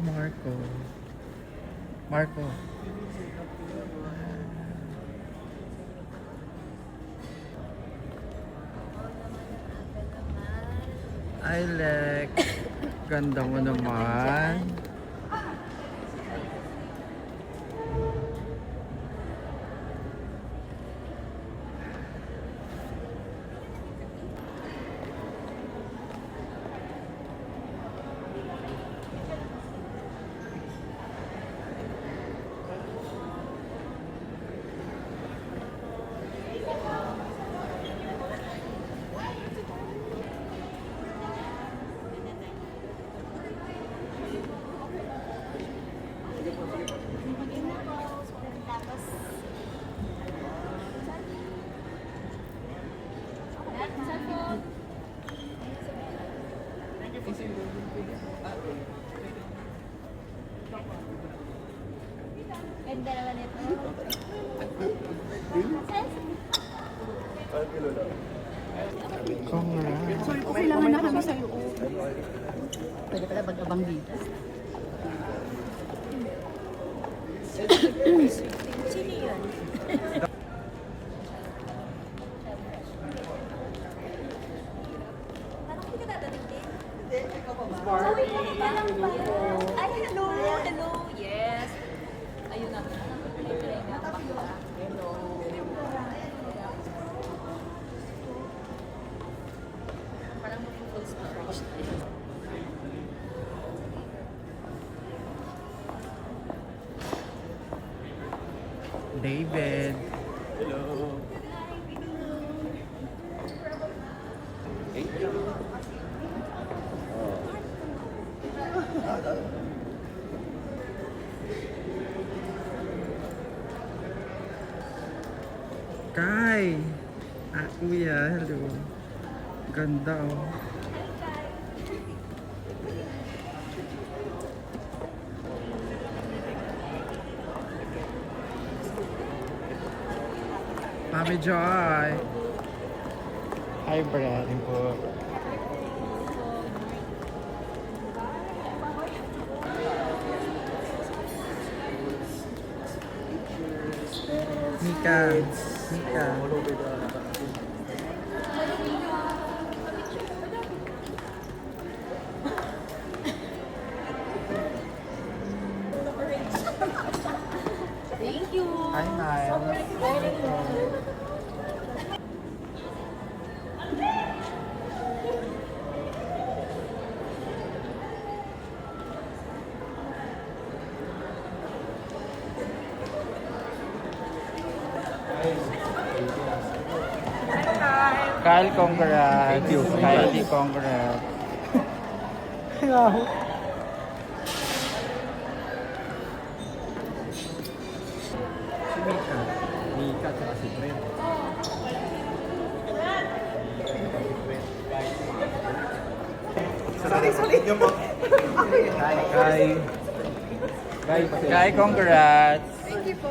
Marco. Marco. Hi, Lex. Ganda mo naman. Ganda naman ito. Congrats. Sorry po, kailangan na kami sa loob. Pwede pala mag-abang dito. Sino yun? Parang hindi ka dadating din. Sorry po, parang ba? Ay, hello! Hello! Yes! Ayun na. Hello! Parang full storage. David. Kai. Kuya, hello. Ganda oh. Mami Joy. Hi, Brad. Mika. Mika. Thank you! Hi, Niall. Kyle, congrats. Thank you. Kylie, congrats. Si Mika. Mika at si Brent. Sorry. Kay. Kai, congrats. Thank you po!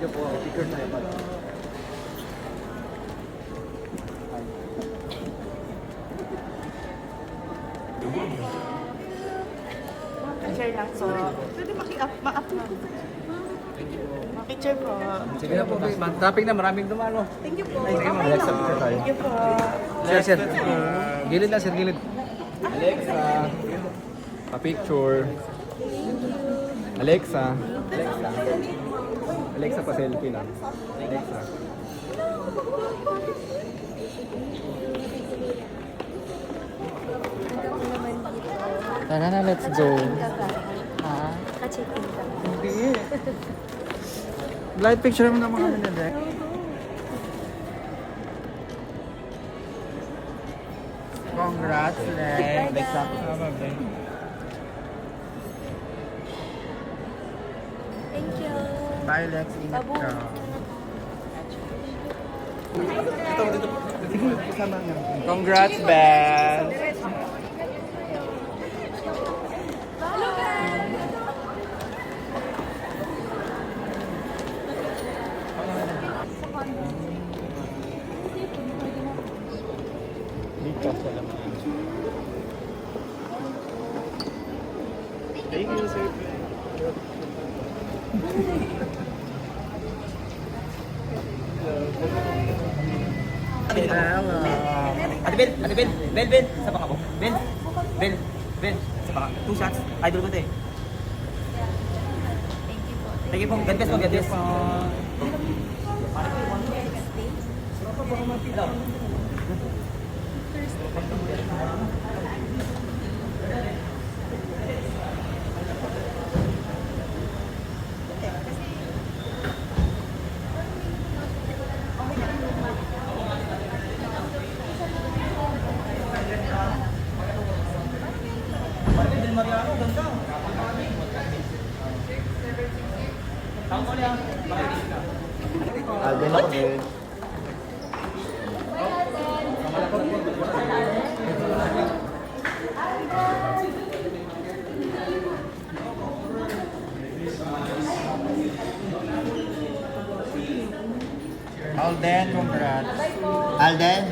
Ito po, picture na yun. Share lang po. Pwede ma-up na. Picture po. Sige na po, tapping na, maraming dumalo. Thank you po. Sige mo, Okay Alexa, lang. picture tayo. Thank you po. Sir. Gilid na, sir, gilid. Alexa. Pa-picture. Alexa. Alexa, pa-selfie lang. Alexa. Tara na, let's go. Ha? Naka-check-in ka. Hindi. Light picture mo naman kami na, Dek. Congrats, Lex. Lex, Thank you! Bye, Lex. Ingat ka. Congrats, Beth. Thank you, sir. Hello. Ate Bel, sa baka ko. Bel, sa baka. 2 shots. Idol ko to eh. Thank you po. Thank you po, God bless. Alden ako din. Alden, congrats. Alden?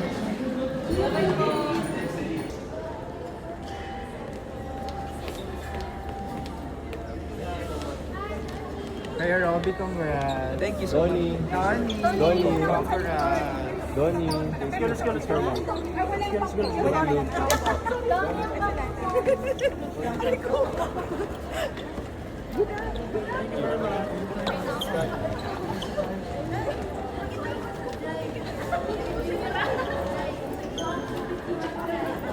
Kaya Robby, congrats. Thank you so much. Donnie. Donnie, Donnie. congrats. Donnie. Let's go.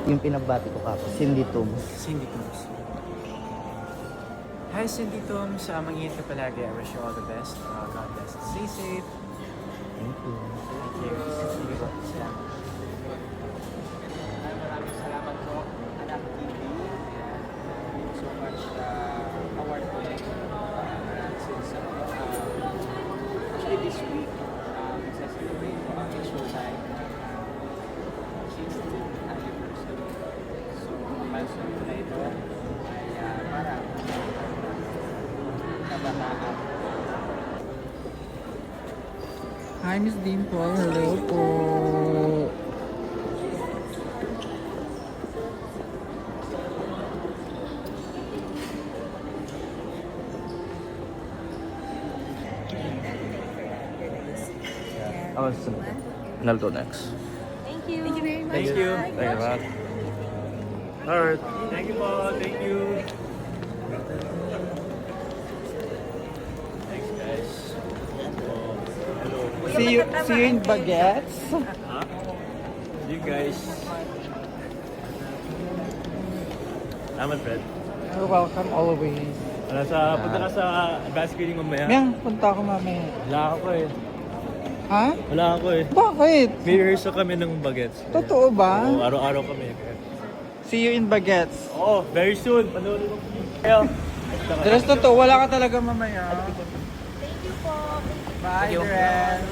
Yung pinabati ko kapos, Cindy Tooms. Cindy Tooms. Hi Cindy Tooms, mag-ingat ka palagi. I wish you all the best. God bless. Stay safe. Thank you. Thank you. Sige po. Salamat. Maraming salamat po, Anak TV. Thank you so much award po na ito. Since actually this week, nagsa-celebrate po ang Showtime 16th anniversary. So, milestone po na ito ay para kabataan. Hi, Miss Dimple. Hello po. Ako sa Naldo next. Thank you. Thank you very much. Thank you. Thank you, Matt. Alright. Thank you po. Thank you. Thanks, guys. Hello. See you in Baguettes. Ha? You guys. Salamat, Fred. You're welcome always. Punta ka sa advance screening mamaya. Miyang, punta ako mamaya. Wala ako eh. Ha? Wala ako eh. Bakit? May rehearsal kami ng Bagets. Totoo ba? Oo, araw-araw kami. See you in Baguettes. Oo, very soon. Panoorin mo kayo. Dres, totoo, wala ka talaga mamaya. Thank you po. Bye, you. Dres.